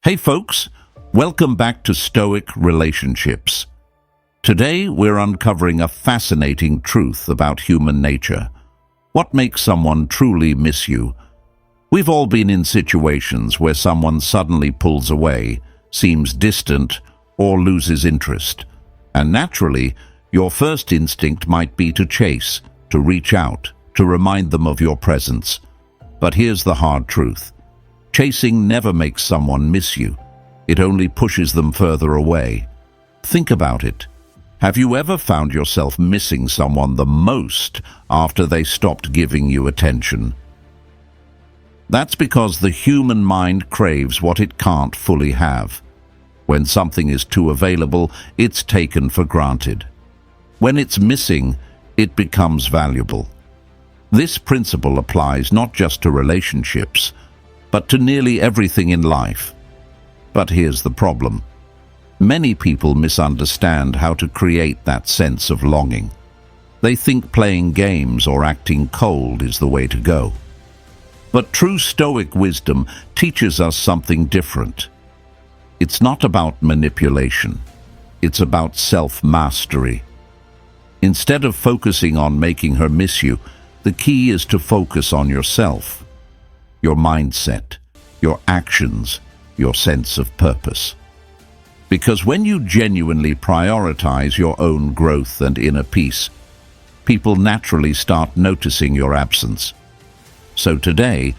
Hey folks, welcome back to Stoic Relationships. Today we're uncovering a fascinating truth about human nature. What makes someone truly miss you? We've all been in situations where someone suddenly pulls away, seems distant, or loses interest. And naturally, your first instinct might be to chase, to reach out, to remind them of your presence. But here's the hard truth. Chasing never makes someone miss you. It only pushes them further away. Think about it. Have you ever found yourself missing someone the most after they stopped giving you attention? That's because the human mind craves what it can't fully have. When something is too available, it's taken for granted. When it's missing, it becomes valuable. This principle applies not just to relationships, but to nearly everything in life. But here's the problem. Many people misunderstand how to create that sense of longing. They think playing games or acting cold is the way to go. But true Stoic wisdom teaches us something different. It's not about manipulation. It's about self-mastery. Instead of focusing on making her miss you, the key is to focus on yourself. Your mindset, your actions, your sense of purpose. Because when you genuinely prioritize your own growth and inner peace, people naturally start noticing your absence. So today,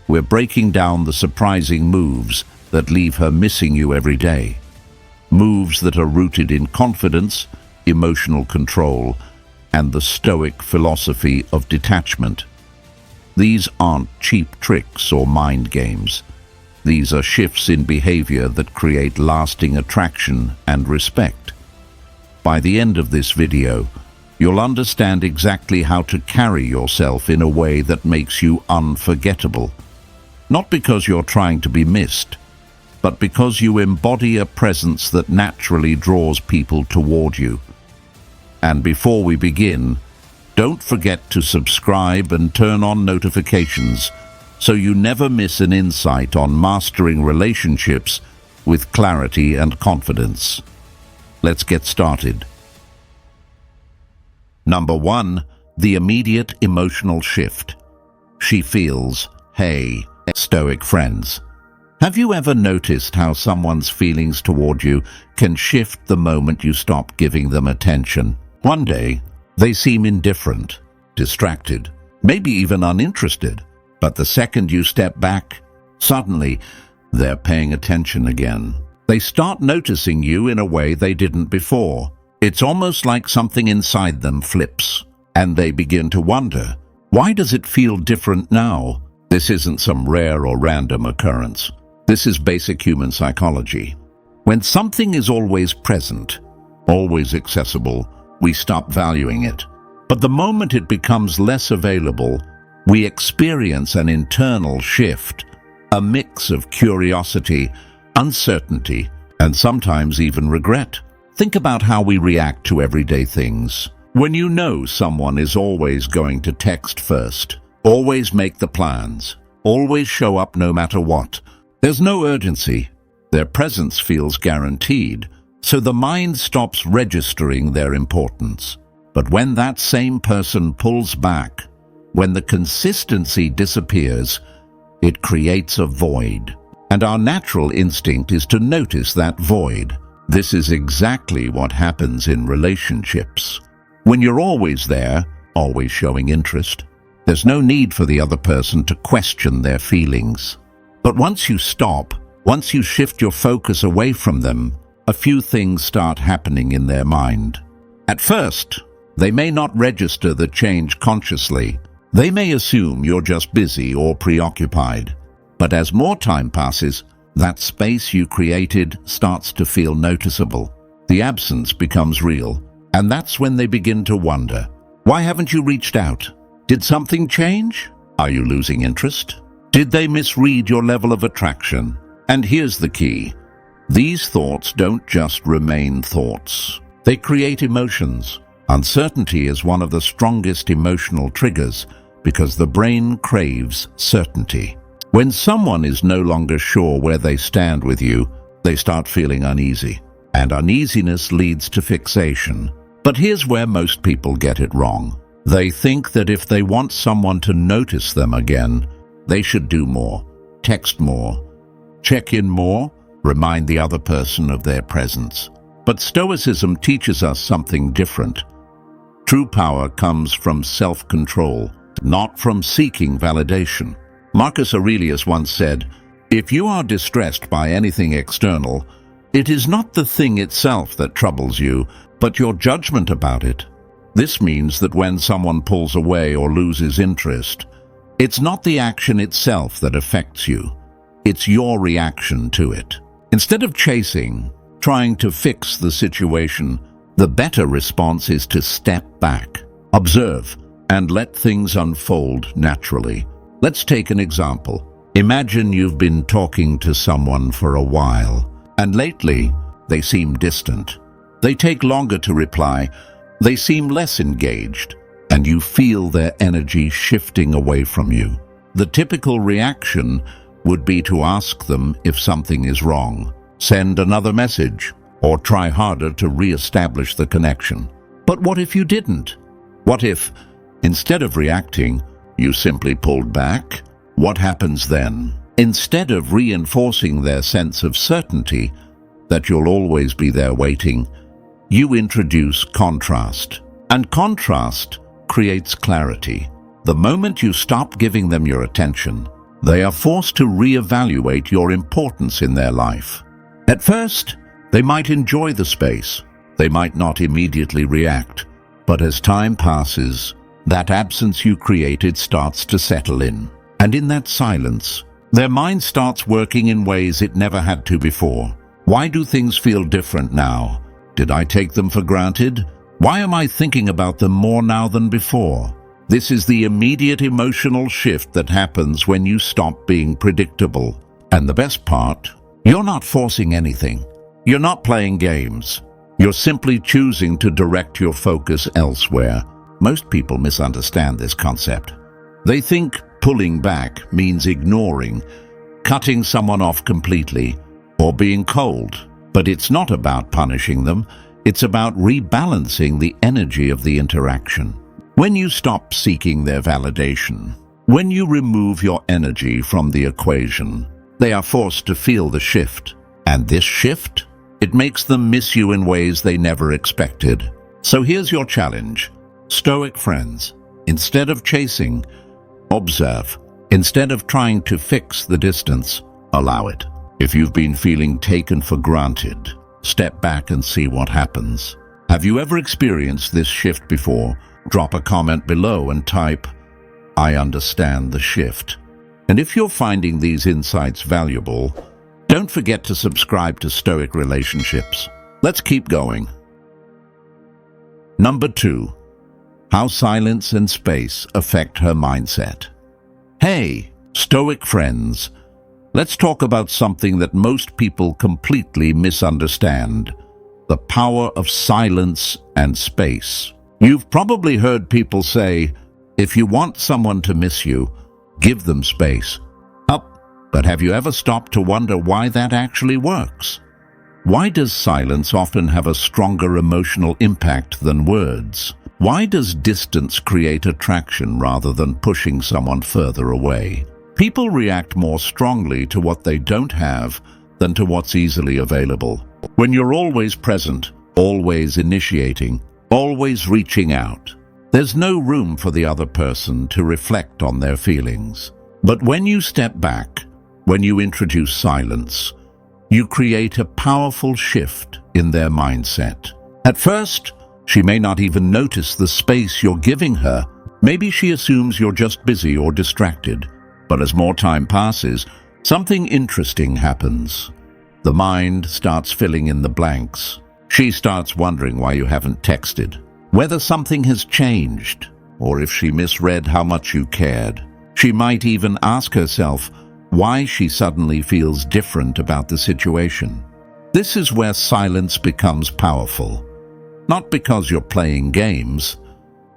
we're breaking down the surprising moves that leave her missing you every day. Moves that are rooted in confidence, emotional control, and the Stoic philosophy of detachment. These aren't cheap tricks or mind games. These are shifts in behavior that create lasting attraction and respect. By the end of this video, you'll understand exactly how to carry yourself in a way that makes you unforgettable. Not because you're trying to be missed, but because you embody a presence that naturally draws people toward you. And before we begin, don't forget to subscribe and turn on notifications so you never miss an insight on mastering relationships with clarity and confidence. Let's get started. Number 1, the immediate emotional shift. She feels, hey, Stoic friends. Have you ever noticed how someone's feelings toward you can shift the moment you stop giving them attention? One day, they seem indifferent, distracted, maybe even uninterested. But the second you step back, suddenly they're paying attention again. They start noticing you in a way they didn't before. It's almost like something inside them flips, and they begin to wonder, why does it feel different now? This isn't some rare or random occurrence. This is basic human psychology. When something is always present, always accessible, we stop valuing it. But the moment it becomes less available, we experience an internal shift, a mix of curiosity, uncertainty, and sometimes even regret. Think about how we react to everyday things. When you know someone is always going to text first, always make the plans, always show up no matter what, there's no urgency. Their presence feels guaranteed, so the mind stops registering their importance. But when that same person pulls back, when the consistency disappears, it creates a void. And our natural instinct is to notice that void. This is exactly what happens in relationships. When you're always there, always showing interest, there's no need for the other person to question their feelings. But once you stop, once you shift your focus away from them, a few things start happening in their mind. At first, they may not register the change consciously. They may assume you're just busy or preoccupied. But as more time passes, that space you created starts to feel noticeable. The absence becomes real, and that's when they begin to wonder, why haven't you reached out? Did something change? Are you losing interest? Did they misread your level of attraction? And here's the key. These thoughts don't just remain thoughts. They create emotions. Uncertainty is one of the strongest emotional triggers because the brain craves certainty. When someone is no longer sure where they stand with you, they start feeling uneasy. And uneasiness leads to fixation. But here's where most people get it wrong. They think that if they want someone to notice them again, they should do more, text more, check in more, remind the other person of their presence. But Stoicism teaches us something different. True power comes from self-control, not from seeking validation. Marcus Aurelius once said, "If you are distressed by anything external, it is not the thing itself that troubles you, but your judgment about it." This means that when someone pulls away or loses interest, it's not the action itself that affects you. It's your reaction to it. Instead of chasing, trying to fix the situation, the better response is to step back, observe, and let things unfold naturally. Let's take an example. Imagine you've been talking to someone for a while, and lately they seem distant. They take longer to reply, they seem less engaged, and you feel their energy shifting away from you. The typical reaction would be to ask them if something is wrong, send another message, or try harder to re-establish the connection. But what if you didn't? What if, instead of reacting, you simply pulled back? What happens then? Instead of reinforcing their sense of certainty that you'll always be there waiting, you introduce contrast. And contrast creates clarity. The moment you stop giving them your attention, they are forced to reevaluate your importance in their life. At first, they might enjoy the space. They might not immediately react. But as time passes, that absence you created starts to settle in. And in that silence, their mind starts working in ways it never had to before. Why do things feel different now? Did I take them for granted? Why am I thinking about them more now than before? This is the immediate emotional shift that happens when you stop being predictable. And the best part, you're not forcing anything. You're not playing games. You're simply choosing to direct your focus elsewhere. Most people misunderstand this concept. They think pulling back means ignoring, cutting someone off completely, or being cold. But it's not about punishing them. It's about rebalancing the energy of the interaction. When you stop seeking their validation, when you remove your energy from the equation, they are forced to feel the shift. And this shift, it makes them miss you in ways they never expected. So here's your challenge. Stoic friends, instead of chasing, observe. Instead of trying to fix the distance, allow it. If you've been feeling taken for granted, step back and see what happens. Have you ever experienced this shift before? Drop a comment below and type, "I understand the shift." And if you're finding these insights valuable, don't forget to subscribe to Stoic Relationships. Let's keep going. Number 2. How silence and space affect her mindset. Hey, Stoic friends, let's talk about something that most people completely misunderstand: the power of silence and space. You've probably heard people say, if you want someone to miss you, give them space. But have you ever stopped to wonder why that actually works? Why does silence often have a stronger emotional impact than words? Why does distance create attraction rather than pushing someone further away? People react more strongly to what they don't have than to what's easily available. When you're always present, always initiating, always reaching out, there's no room for the other person to reflect on their feelings. But when you step back, when you introduce silence, you create a powerful shift in their mindset. At first, she may not even notice the space you're giving her. Maybe she assumes you're just busy or distracted. But as more time passes, something interesting happens. The mind starts filling in the blanks. She starts wondering why you haven't texted, whether something has changed, or if she misread how much you cared. She might even ask herself why she suddenly feels different about the situation. This is where silence becomes powerful. Not because you're playing games,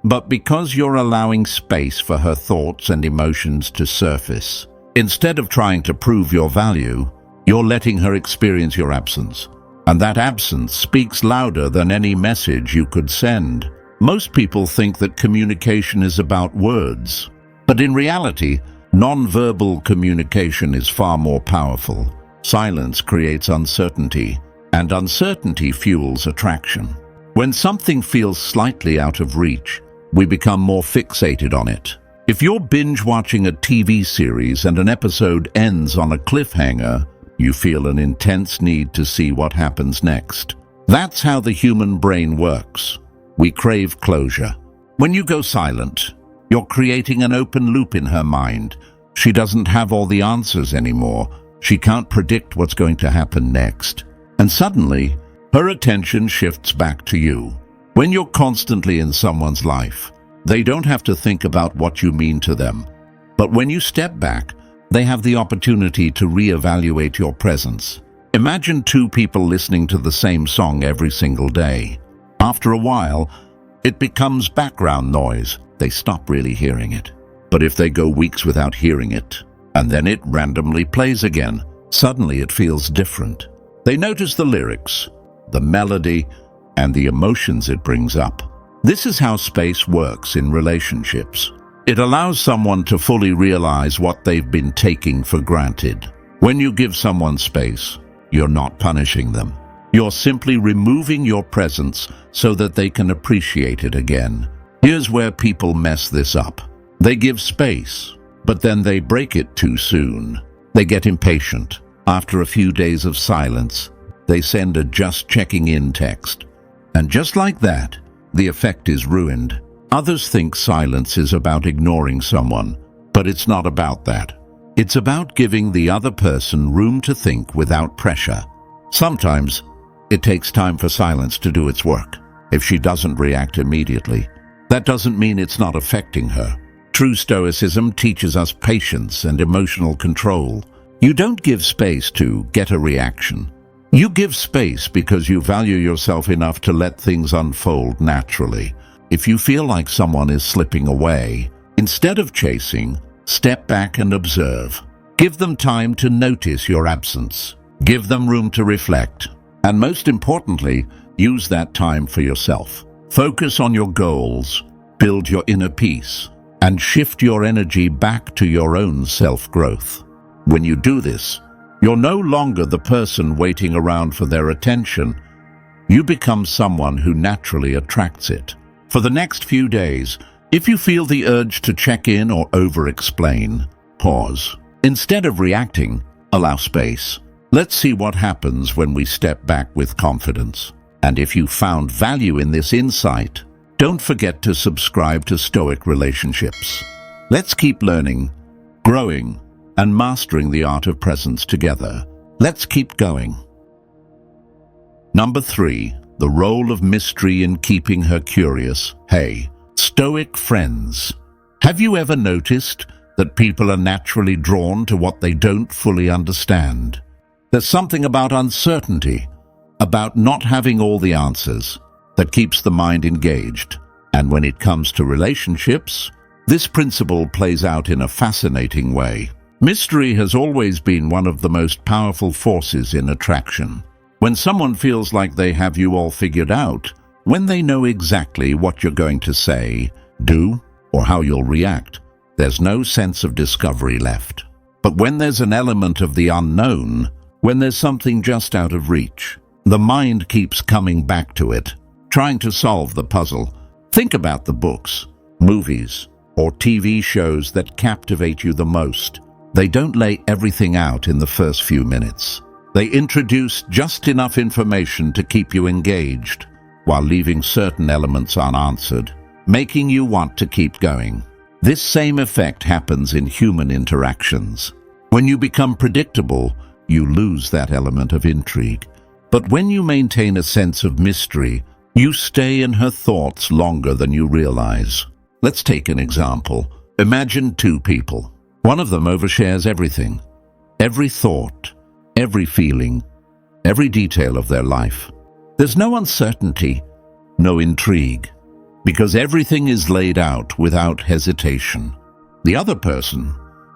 but because you're allowing space for her thoughts and emotions to surface. Instead of trying to prove your value, you're letting her experience your absence. And that absence speaks louder than any message you could send. Most people think that communication is about words. But in reality, non-verbal communication is far more powerful. Silence creates uncertainty, and uncertainty fuels attraction. When something feels slightly out of reach, we become more fixated on it. If you're binge-watching a TV series and an episode ends on a cliffhanger, you feel an intense need to see what happens next. That's how the human brain works. We crave closure. When you go silent, you're creating an open loop in her mind. She doesn't have all the answers anymore. She can't predict what's going to happen next. And suddenly, her attention shifts back to you. When you're constantly in someone's life, they don't have to think about what you mean to them. But when you step back, they have the opportunity to reevaluate your presence. Imagine two people listening to the same song every single day. After a while, it becomes background noise. They stop really hearing it. But if they go weeks without hearing it, and then it randomly plays again, suddenly it feels different. They notice the lyrics, the melody, and the emotions it brings up. This is how space works in relationships. It allows someone to fully realize what they've been taking for granted. When you give someone space, you're not punishing them. You're simply removing your presence so that they can appreciate it again. Here's where people mess this up. They give space, but then they break it too soon. They get impatient. After a few days of silence, they send a just checking in text. And just like that, the effect is ruined. Others think silence is about ignoring someone, but it's not about that. It's about giving the other person room to think without pressure. Sometimes, it takes time for silence to do its work. If she doesn't react immediately, that doesn't mean it's not affecting her. True Stoicism teaches us patience and emotional control. You don't give space to get a reaction. You give space because you value yourself enough to let things unfold naturally. If you feel like someone is slipping away, instead of chasing, step back and observe. Give them time to notice your absence. Give them room to reflect. And most importantly, use that time for yourself. Focus on your goals, build your inner peace, and shift your energy back to your own self-growth. When you do this, you're no longer the person waiting around for their attention. You become someone who naturally attracts it. For the next few days, if you feel the urge to check in or over-explain, pause. Instead of reacting, allow space. Let's see what happens when we step back with confidence. And if you found value in this insight, don't forget to subscribe to Stoic Relationships. Let's keep learning, growing, and mastering the art of presence together. Let's keep going. Number 3. The role of mystery in keeping her curious. Hey, Stoic friends. Have you ever noticed that people are naturally drawn to what they don't fully understand? There's something about uncertainty, about not having all the answers, that keeps the mind engaged. And when it comes to relationships, this principle plays out in a fascinating way. Mystery has always been one of the most powerful forces in attraction. When someone feels like they have you all figured out, when they know exactly what you're going to say, do, or how you'll react, there's no sense of discovery left. But when there's an element of the unknown, when there's something just out of reach, the mind keeps coming back to it, trying to solve the puzzle. Think about the books, movies, or TV shows that captivate you the most. They don't lay everything out in the first few minutes. They introduce just enough information to keep you engaged, while leaving certain elements unanswered, making you want to keep going. This same effect happens in human interactions. When you become predictable, you lose that element of intrigue. But when you maintain a sense of mystery, you stay in her thoughts longer than you realize. Let's take an example. Imagine two people. One of them overshares everything, every thought, every feeling, every detail of their life. There's no uncertainty, no intrigue, because everything is laid out without hesitation. The other person,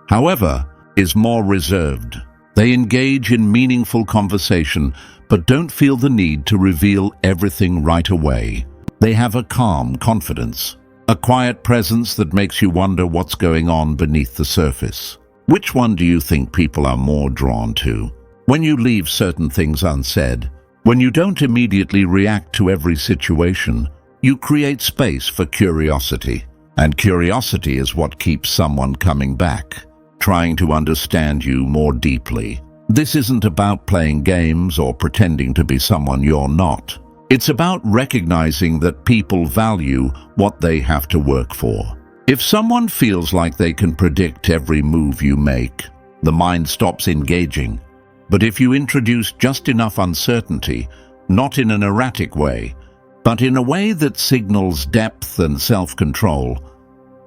however, is more reserved. They engage in meaningful conversation, but don't feel the need to reveal everything right away. They have a calm confidence, a quiet presence that makes you wonder what's going on beneath the surface. Which one do you think people are more drawn to? When you leave certain things unsaid, when you don't immediately react to every situation, you create space for curiosity. And curiosity is what keeps someone coming back, trying to understand you more deeply. This isn't about playing games or pretending to be someone you're not. It's about recognizing that people value what they have to work for. If someone feels like they can predict every move you make, the mind stops engaging. But if you introduce just enough uncertainty, not in an erratic way, but in a way that signals depth and self-control,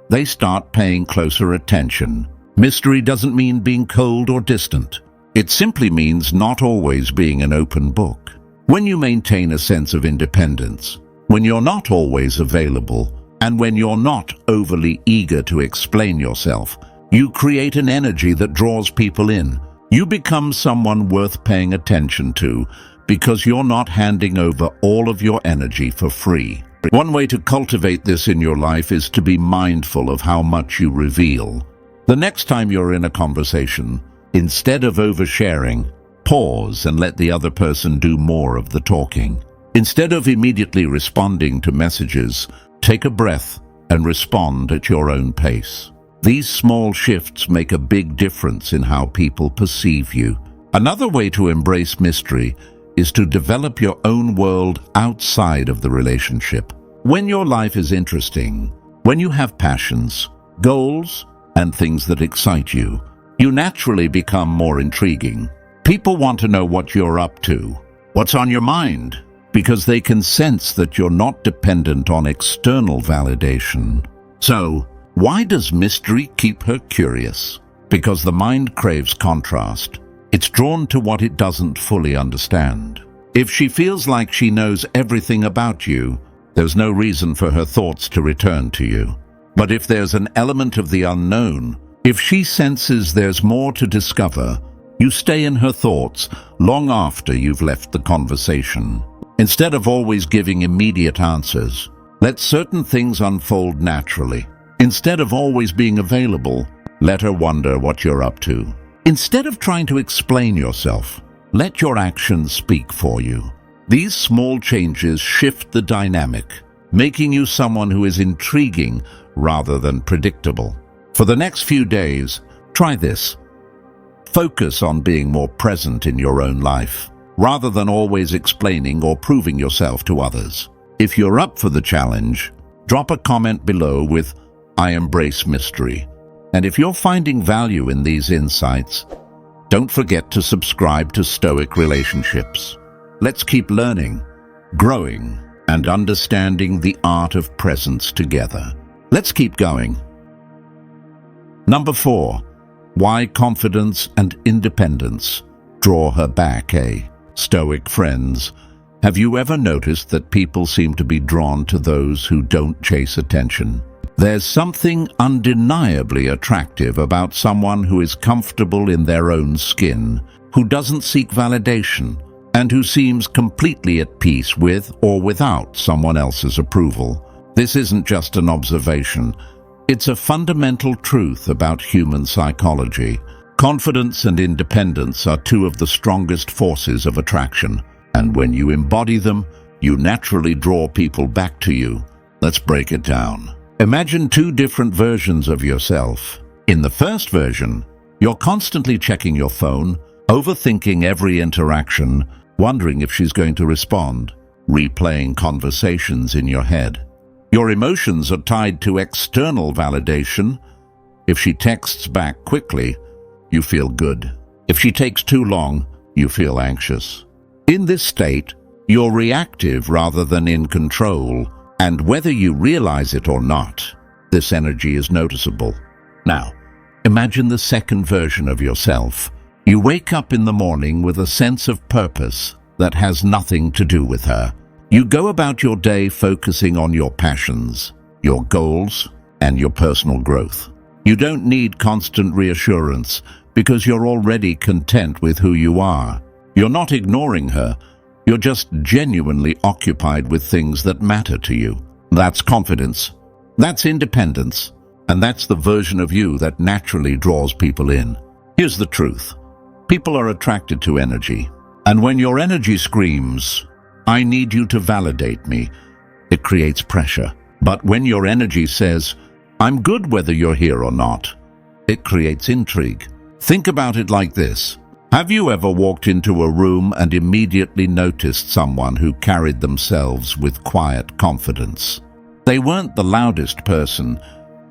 they start paying closer attention. Mystery doesn't mean being cold or distant. It simply means not always being an open book. When you maintain a sense of independence, when you're not always available, and when you're not overly eager to explain yourself, you create an energy that draws people in. You become someone worth paying attention to because you're not handing over all of your energy for free. One way to cultivate this in your life is to be mindful of how much you reveal. The next time you're in a conversation, instead of oversharing, pause and let the other person do more of the talking. Instead of immediately responding to messages, take a breath and respond at your own pace. These small shifts make a big difference in how people perceive you. Another way to embrace mystery is to develop your own world outside of the relationship. When your life is interesting, when you have passions, goals, and things that excite you, you naturally become more intriguing. People want to know what you're up to, what's on your mind, because they can sense that you're not dependent on external validation. So, why does mystery keep her curious? Because the mind craves contrast. It's drawn to what it doesn't fully understand. If she feels like she knows everything about you, there's no reason for her thoughts to return to you. But if there's an element of the unknown, if she senses there's more to discover, you stay in her thoughts long after you've left the conversation. Instead of always giving immediate answers, let certain things unfold naturally. Instead of always being available, let her wonder what you're up to. Instead of trying to explain yourself, let your actions speak for you. These small changes shift the dynamic, making you someone who is intriguing rather than predictable. For the next few days, try this. Focus on being more present in your own life, rather than always explaining or proving yourself to others. If you're up for the challenge, drop a comment below with "I embrace mystery." And if you're finding value in these insights, don't forget to subscribe to Stoic Relationships. Let's keep learning, growing, and understanding the art of presence together. Let's keep going. Number 4. Why confidence and independence draw her back, Stoic friends? Have you ever noticed that people seem to be drawn to those who don't chase attention? There's something undeniably attractive about someone who is comfortable in their own skin, who doesn't seek validation, and who seems completely at peace with or without someone else's approval. This isn't just an observation. It's a fundamental truth about human psychology. Confidence and independence are two of the strongest forces of attraction, and when you embody them, you naturally draw people back to you. Let's break it down. Imagine two different versions of yourself. In the first version, you're constantly checking your phone, overthinking every interaction, wondering if she's going to respond, replaying conversations in your head. Your emotions are tied to external validation. If she texts back quickly, you feel good. If she takes too long, you feel anxious. In this state, you're reactive rather than in control, and whether you realize it or not, this energy is noticeable. Now, imagine the second version of yourself. You wake up in the morning with a sense of purpose that has nothing to do with her. You go about your day focusing on your passions, your goals, and your personal growth. You don't need constant reassurance because you're already content with who you are. You're not ignoring her. You're just genuinely occupied with things that matter to you. That's confidence. That's independence. And that's the version of you that naturally draws people in. Here's the truth. People are attracted to energy. And when your energy screams, "I need you to validate me," it creates pressure. But when your energy says, "I'm good whether you're here or not," it creates intrigue. Think about it like this. Have you ever walked into a room and immediately noticed someone who carried themselves with quiet confidence? They weren't the loudest person.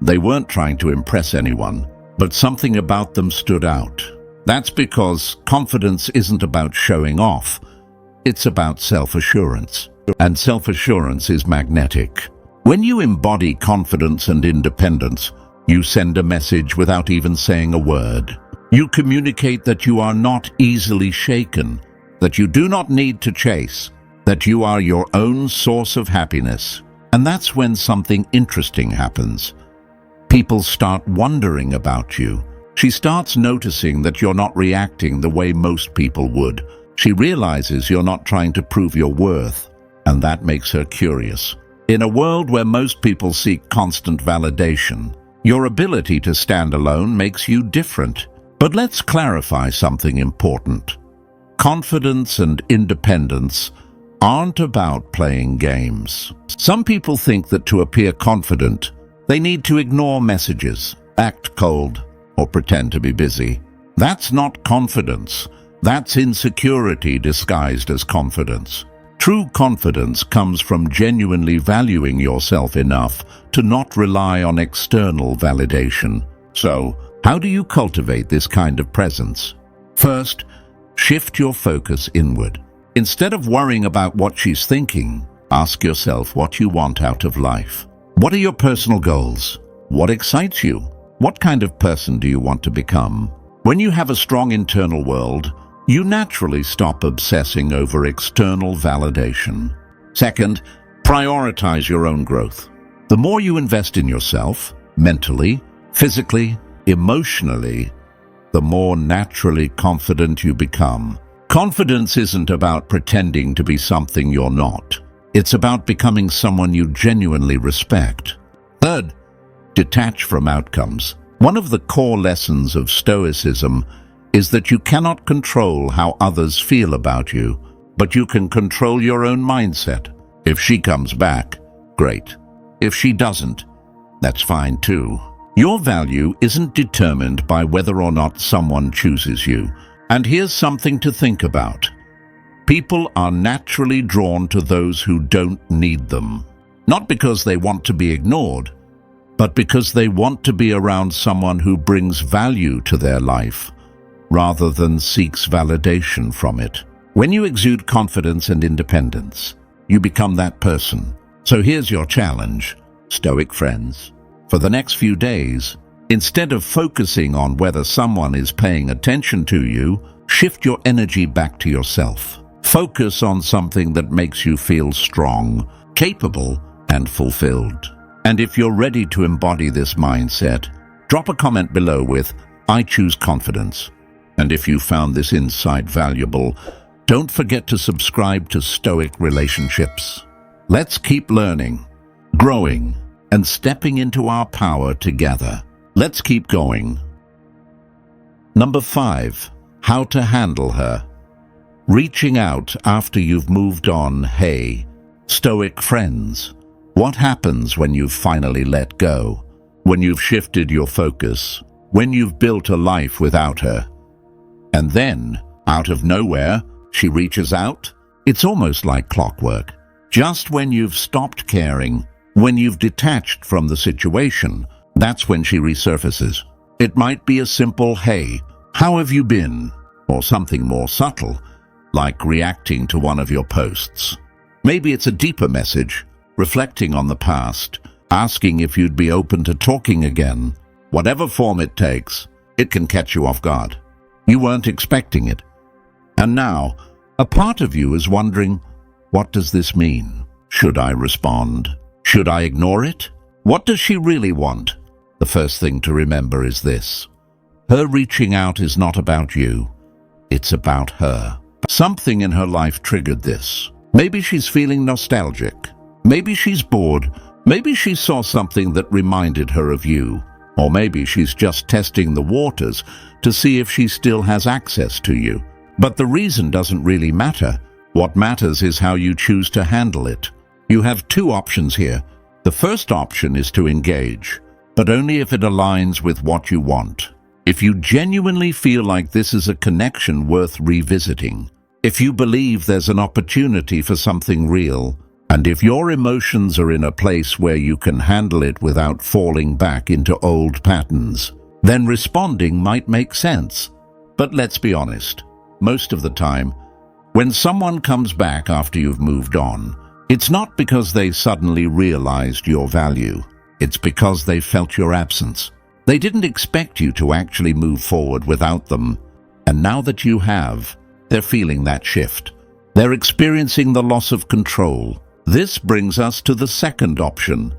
They weren't trying to impress anyone, but something about them stood out. That's because confidence isn't about showing off. It's about self-assurance. And self-assurance is magnetic. When you embody confidence and independence, you send a message without even saying a word. You communicate that you are not easily shaken, that you do not need to chase, that you are your own source of happiness. And that's when something interesting happens. People start wondering about you. She starts noticing that you're not reacting the way most people would. She realizes you're not trying to prove your worth, and that makes her curious. In a world where most people seek constant validation, your ability to stand alone makes you different. But let's clarify something important. Confidence and independence aren't about playing games. Some people think that to appear confident, they need to ignore messages, act cold, or pretend to be busy. That's not confidence. That's insecurity disguised as confidence. True confidence comes from genuinely valuing yourself enough to not rely on external validation. So, how do you cultivate this kind of presence? First, shift your focus inward. Instead of worrying about what she's thinking, ask yourself what you want out of life. What are your personal goals? What excites you? What kind of person do you want to become? When you have a strong internal world, you naturally stop obsessing over external validation. Second, prioritize your own growth. The more you invest in yourself, mentally, physically, emotionally, the more naturally confident you become. Confidence isn't about pretending to be something you're not. It's about becoming someone you genuinely respect. Third, detach from outcomes. One of the core lessons of Stoicism is that you cannot control how others feel about you, but you can control your own mindset. If she comes back, great. If she doesn't, that's fine too. Your value isn't determined by whether or not someone chooses you. And here's something to think about. People are naturally drawn to those who don't need them. Not because they want to be ignored, but because they want to be around someone who brings value to their life, rather than seeks validation from it. When you exude confidence and independence, you become that person. So here's your challenge, Stoic friends. For the next few days, instead of focusing on whether someone is paying attention to you, shift your energy back to yourself. Focus on something that makes you feel strong, capable, and fulfilled. And if you're ready to embody this mindset, drop a comment below with, "I choose confidence." And if you found this insight valuable, don't forget to subscribe to Stoic Relationships. Let's keep learning, growing, and stepping into our power together. Let's keep going. Number 5, how to handle her. Reaching out after you've moved on. Hey, Stoic friends, what happens when you've finally let go? When you've shifted your focus? When you've built a life without her? And then, out of nowhere, she reaches out? It's almost like clockwork. Just when you've stopped caring, when you've detached from the situation, that's when she resurfaces. It might be a simple, "Hey, how have you been?" Or something more subtle, like reacting to one of your posts. Maybe it's a deeper message, reflecting on the past, asking if you'd be open to talking again. Whatever form it takes, it can catch you off guard. You weren't expecting it. And now, a part of you is wondering, what does this mean? Should I respond? Should I ignore it? What does she really want? The first thing to remember is this. Her reaching out is not about you. It's about her. Something in her life triggered this. Maybe she's feeling nostalgic. Maybe she's bored. Maybe she saw something that reminded her of you. Or maybe she's just testing the waters to see if she still has access to you. But the reason doesn't really matter. What matters is how you choose to handle it. You have two options here. The first option is to engage, but only if it aligns with what you want. If you genuinely feel like this is a connection worth revisiting, if you believe there's an opportunity for something real, and if your emotions are in a place where you can handle it without falling back into old patterns, then responding might make sense. But let's be honest, most of the time, when someone comes back after you've moved on, it's not because they suddenly realized your value. It's because they felt your absence. They didn't expect you to actually move forward without them. And now that you have, they're feeling that shift. They're experiencing the loss of control. This brings us to the second option,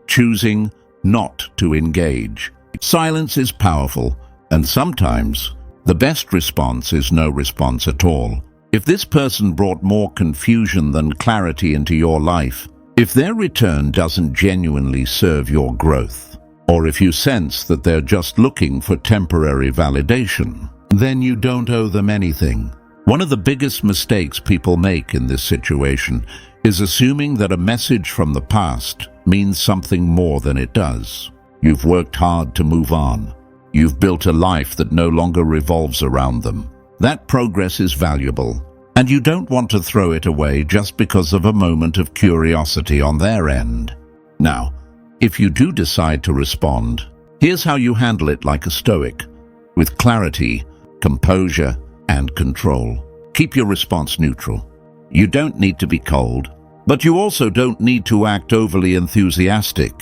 choosing not to engage. Silence is powerful, and sometimes the best response is no response at all. If this person brought more confusion than clarity into your life, if their return doesn't genuinely serve your growth, or if you sense that they're just looking for temporary validation, then you don't owe them anything. One of the biggest mistakes people make in this situation is assuming that a message from the past means something more than it does. You've worked hard to move on. You've built a life that no longer revolves around them. That progress is valuable, and you don't want to throw it away just because of a moment of curiosity on their end. Now, if you do decide to respond, here's how you handle it like a Stoic, with clarity, composure, and control. Keep your response neutral. You don't need to be cold, but you also don't need to act overly enthusiastic.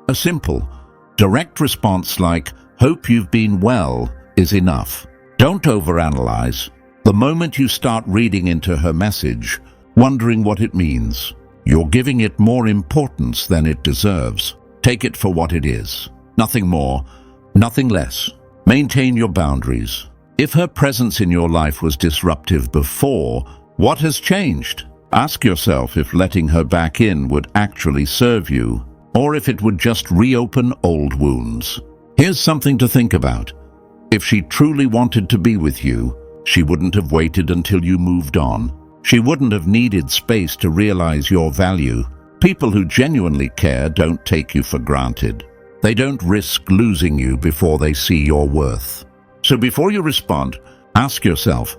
A simple, direct response like, "Hope you've been well," is enough. Don't overanalyze. The moment you start reading into her message, wondering what it means, you're giving it more importance than it deserves. Take it for what it is. Nothing more, nothing less. Maintain your boundaries. If her presence in your life was disruptive before, what has changed? Ask yourself if letting her back in would actually serve you, or if it would just reopen old wounds. Here's something to think about. If she truly wanted to be with you, she wouldn't have waited until you moved on. She wouldn't have needed space to realize your value. People who genuinely care don't take you for granted. They don't risk losing you before they see your worth. So before you respond, ask yourself,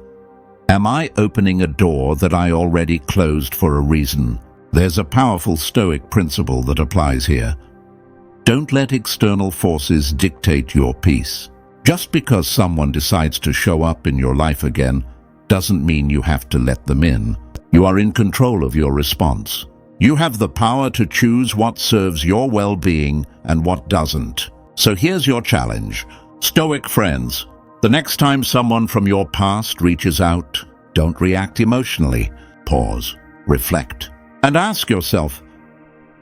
am I opening a door that I already closed for a reason? There's a powerful Stoic principle that applies here. Don't let external forces dictate your peace. Just because someone decides to show up in your life again doesn't mean you have to let them in. You are in control of your response. You have the power to choose what serves your well-being and what doesn't. So here's your challenge. Stoic friends, the next time someone from your past reaches out, don't react emotionally. Pause, reflect, and ask yourself,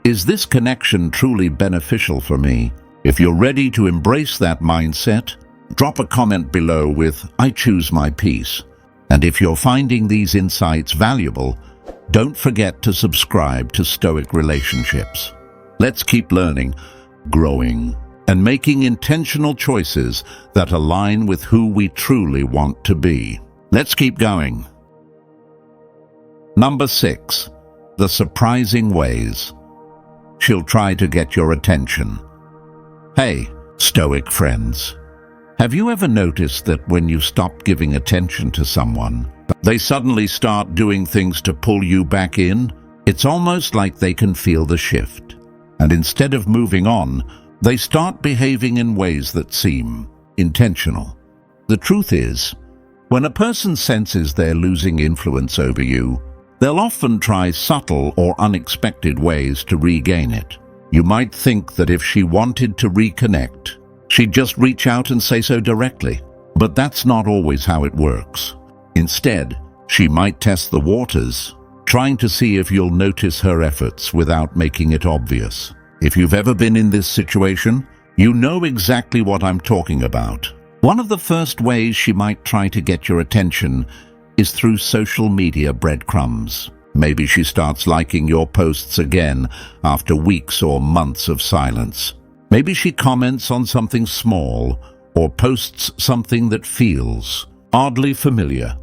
is this connection truly beneficial for me? If you're ready to embrace that mindset, drop a comment below with, "I choose my peace." And if you're finding these insights valuable, don't forget to subscribe to Stoic Relationships. Let's keep learning, growing, and making intentional choices that align with who we truly want to be. Let's keep going. Number 6, the surprising ways she'll try to get your attention. Hey, Stoic friends, have you ever noticed that when you stop giving attention to someone, they suddenly start doing things to pull you back in? It's almost like they can feel the shift. And instead of moving on, they start behaving in ways that seem intentional. The truth is, when a person senses they're losing influence over you, they'll often try subtle or unexpected ways to regain it. You might think that if she wanted to reconnect, she'd just reach out and say so directly. But that's not always how it works. Instead, she might test the waters, trying to see if you'll notice her efforts without making it obvious. If you've ever been in this situation, you know exactly what I'm talking about. One of the first ways she might try to get your attention is through social media breadcrumbs. Maybe she starts liking your posts again after weeks or months of silence. Maybe she comments on something small or posts something that feels oddly familiar,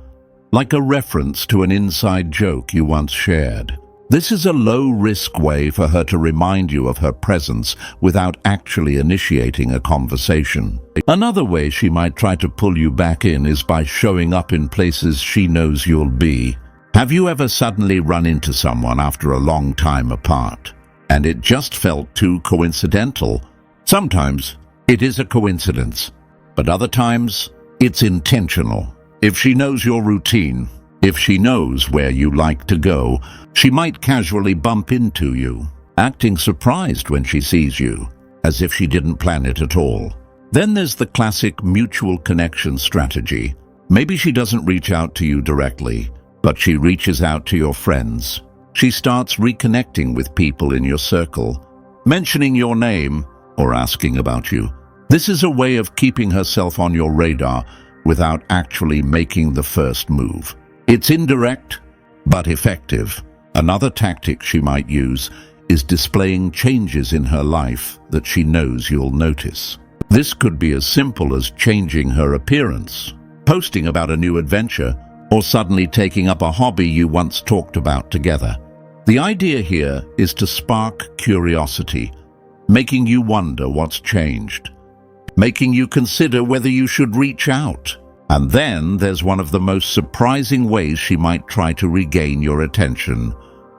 like a reference to an inside joke you once shared. This is a low-risk way for her to remind you of her presence without actually initiating a conversation. Another way she might try to pull you back in is by showing up in places she knows you'll be. Have you ever suddenly run into someone after a long time apart, and it just felt too coincidental? Sometimes it is a coincidence, but other times it's intentional. If she knows your routine, if she knows where you like to go, she might casually bump into you, acting surprised when she sees you, as if she didn't plan it at all. Then there's the classic mutual connection strategy. Maybe she doesn't reach out to you directly, but she reaches out to your friends. She starts reconnecting with people in your circle, mentioning your name or asking about you. This is a way of keeping herself on your radar without actually making the first move. It's indirect, but effective. Another tactic she might use is displaying changes in her life that she knows you'll notice. This could be as simple as changing her appearance, posting about a new adventure, or suddenly taking up a hobby you once talked about together. The idea here is to spark curiosity, making you wonder what's changed, making you consider whether you should reach out. And then there's one of the most surprising ways she might try to regain your attention,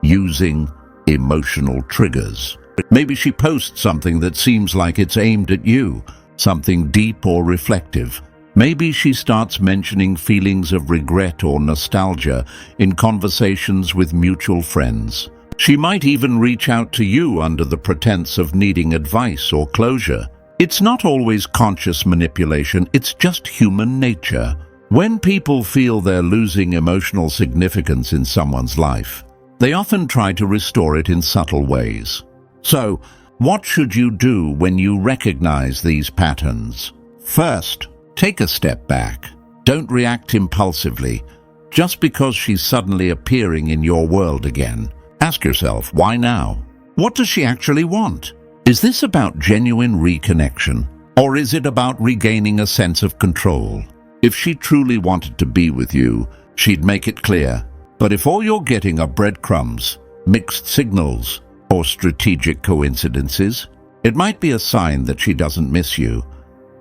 using emotional triggers. Maybe she posts something that seems like it's aimed at you, something deep or reflective. Maybe she starts mentioning feelings of regret or nostalgia in conversations with mutual friends. She might even reach out to you under the pretense of needing advice or closure. It's not always conscious manipulation, it's just human nature. When people feel they're losing emotional significance in someone's life, they often try to restore it in subtle ways. So, what should you do when you recognize these patterns? First, take a step back. Don't react impulsively, just because she's suddenly appearing in your world again. Ask yourself, why now? What does she actually want? Is this about genuine reconnection, or is it about regaining a sense of control? If she truly wanted to be with you, she'd make it clear. But if all you're getting are breadcrumbs, mixed signals, or strategic coincidences, it might be a sign that she doesn't miss you.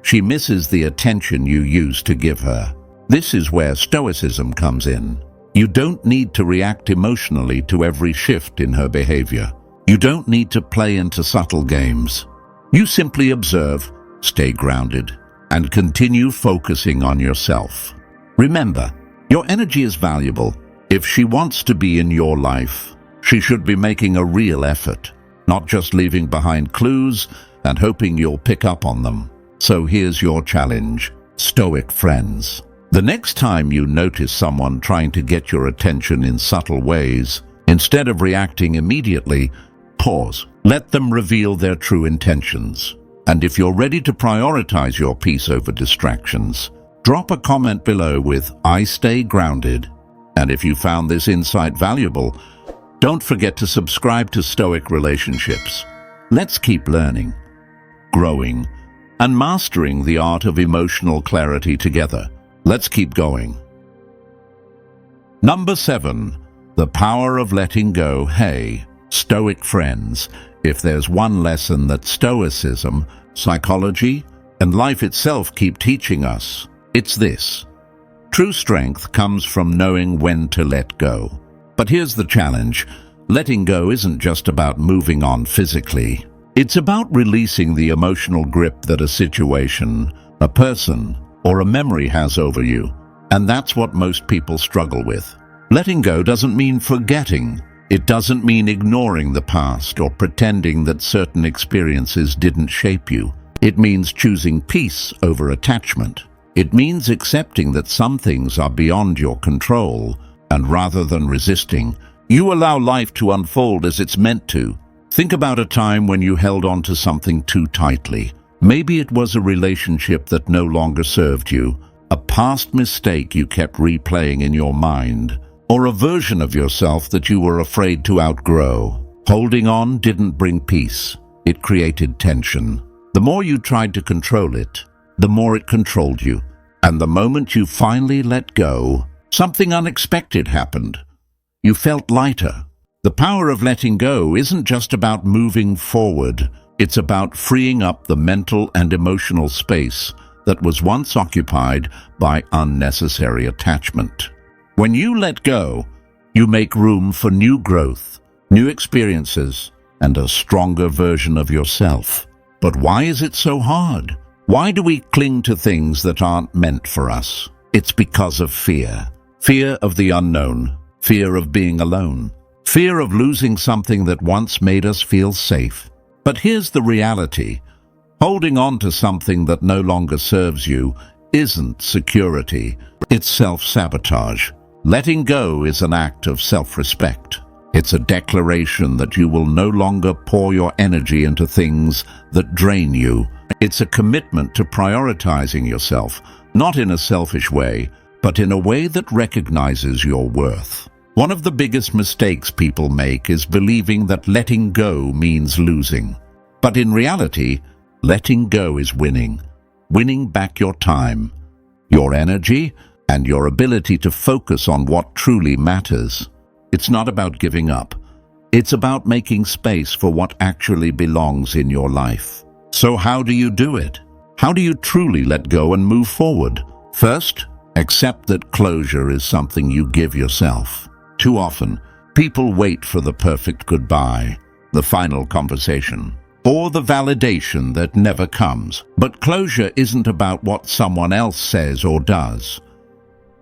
She misses the attention you used to give her. This is where Stoicism comes in. You don't need to react emotionally to every shift in her behavior. You don't need to play into subtle games. You simply observe, stay grounded, and continue focusing on yourself. Remember, your energy is valuable. If she wants to be in your life, she should be making a real effort, not just leaving behind clues and hoping you'll pick up on them. So here's your challenge, Stoic friends. The next time you notice someone trying to get your attention in subtle ways, instead of reacting immediately, pause. Let them reveal their true intentions. And if you're ready to prioritize your peace over distractions, drop a comment below with "I stay grounded." And if you found this insight valuable, don't forget to subscribe to Stoic Relationships. Let's keep learning, growing, and mastering the art of emotional clarity together. Let's keep going. Number 7. The power of letting go. Hey, Stoic friends, if there's one lesson that Stoicism, psychology, and life itself keep teaching us, it's this. True strength comes from knowing when to let go. But here's the challenge. Letting go isn't just about moving on physically. It's about releasing the emotional grip that a situation, a person, or a memory has over you. And that's what most people struggle with. Letting go doesn't mean forgetting. It doesn't mean ignoring the past or pretending that certain experiences didn't shape you. It means choosing peace over attachment. It means accepting that some things are beyond your control, and rather than resisting, you allow life to unfold as it's meant to. Think about a time when you held on to something too tightly. Maybe it was a relationship that no longer served you, a past mistake you kept replaying in your mind, or a version of yourself that you were afraid to outgrow. Holding on didn't bring peace. It created tension. The more you tried to control it, the more it controlled you. And the moment you finally let go, something unexpected happened. You felt lighter. The power of letting go isn't just about moving forward. It's about freeing up the mental and emotional space that was once occupied by unnecessary attachment. When you let go, you make room for new growth, new experiences, and a stronger version of yourself. But why is it so hard? Why do we cling to things that aren't meant for us? It's because of fear. Fear of the unknown. Fear of being alone. Fear of losing something that once made us feel safe. But here's the reality. Holding on to something that no longer serves you isn't security. It's self-sabotage. Letting go is an act of self-respect. It's a declaration that you will no longer pour your energy into things that drain you. It's a commitment to prioritizing yourself, not in a selfish way, but in a way that recognizes your worth. One of the biggest mistakes people make is believing that letting go means losing. But in reality, letting go is winning. Winning back your time, your energy, and your ability to focus on what truly matters. It's not about giving up. It's about making space for what actually belongs in your life. So how do you do it? How do you truly let go and move forward? First, accept that closure is something you give yourself. Too often, people wait for the perfect goodbye, the final conversation, or the validation that never comes. But closure isn't about what someone else says or does.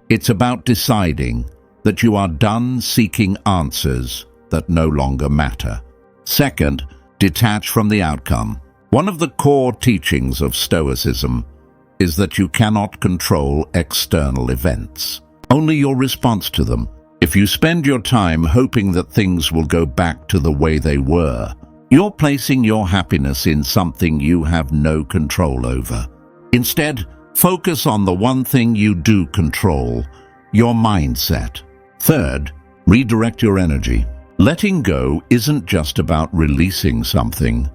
It's about deciding that you are done seeking answers that no longer matter. Second, detach from the outcome. One of the core teachings of Stoicism is that you cannot control external events, only your response to them. If you spend your time hoping that things will go back to the way they were, you're placing your happiness in something you have no control over. Instead, focus on the one thing you do control, your mindset. Third, redirect your energy. Letting go isn't just about releasing something.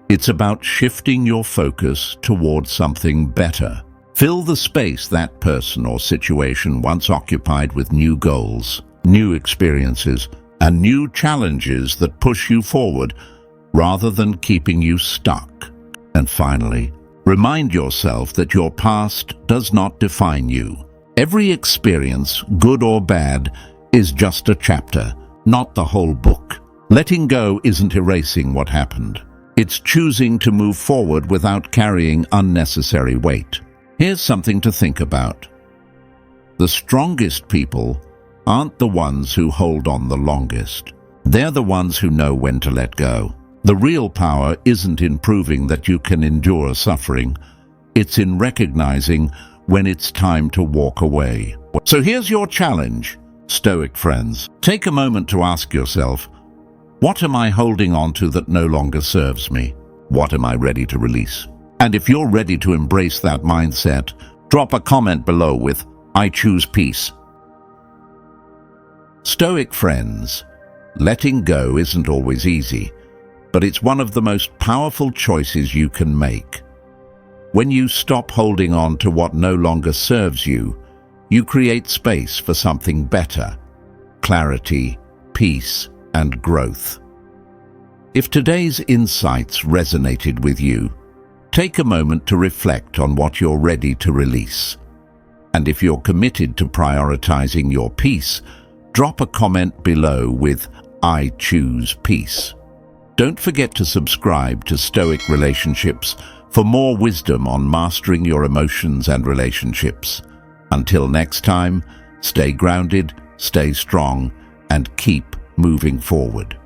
It's about shifting your focus towards something better. Fill the space that person or situation once occupied with new goals, new experiences, and new challenges that push you forward rather than keeping you stuck. And finally, remind yourself that your past does not define you. Every experience, good or bad, is just a chapter, not the whole book. Letting go isn't erasing what happened. It's choosing to move forward without carrying unnecessary weight. Here's something to think about. The strongest people aren't the ones who hold on the longest. They're the ones who know when to let go. The real power isn't in proving that you can endure suffering. It's in recognizing when it's time to walk away. So here's your challenge, Stoic friends. Take a moment to ask yourself, what am I holding on to that no longer serves me? What am I ready to release? And if you're ready to embrace that mindset, drop a comment below with, I choose peace. Stoic friends, letting go isn't always easy, but it's one of the most powerful choices you can make. When you stop holding on to what no longer serves you, you create space for something better, clarity, peace, and growth. If today's insights resonated with you, take a moment to reflect on what you're ready to release. And if you're committed to prioritizing your peace, drop a comment below with, I choose peace. Don't forget to subscribe to Stoic Relationships for more wisdom on mastering your emotions and relationships. Until next time, stay grounded, stay strong, and keep moving forward.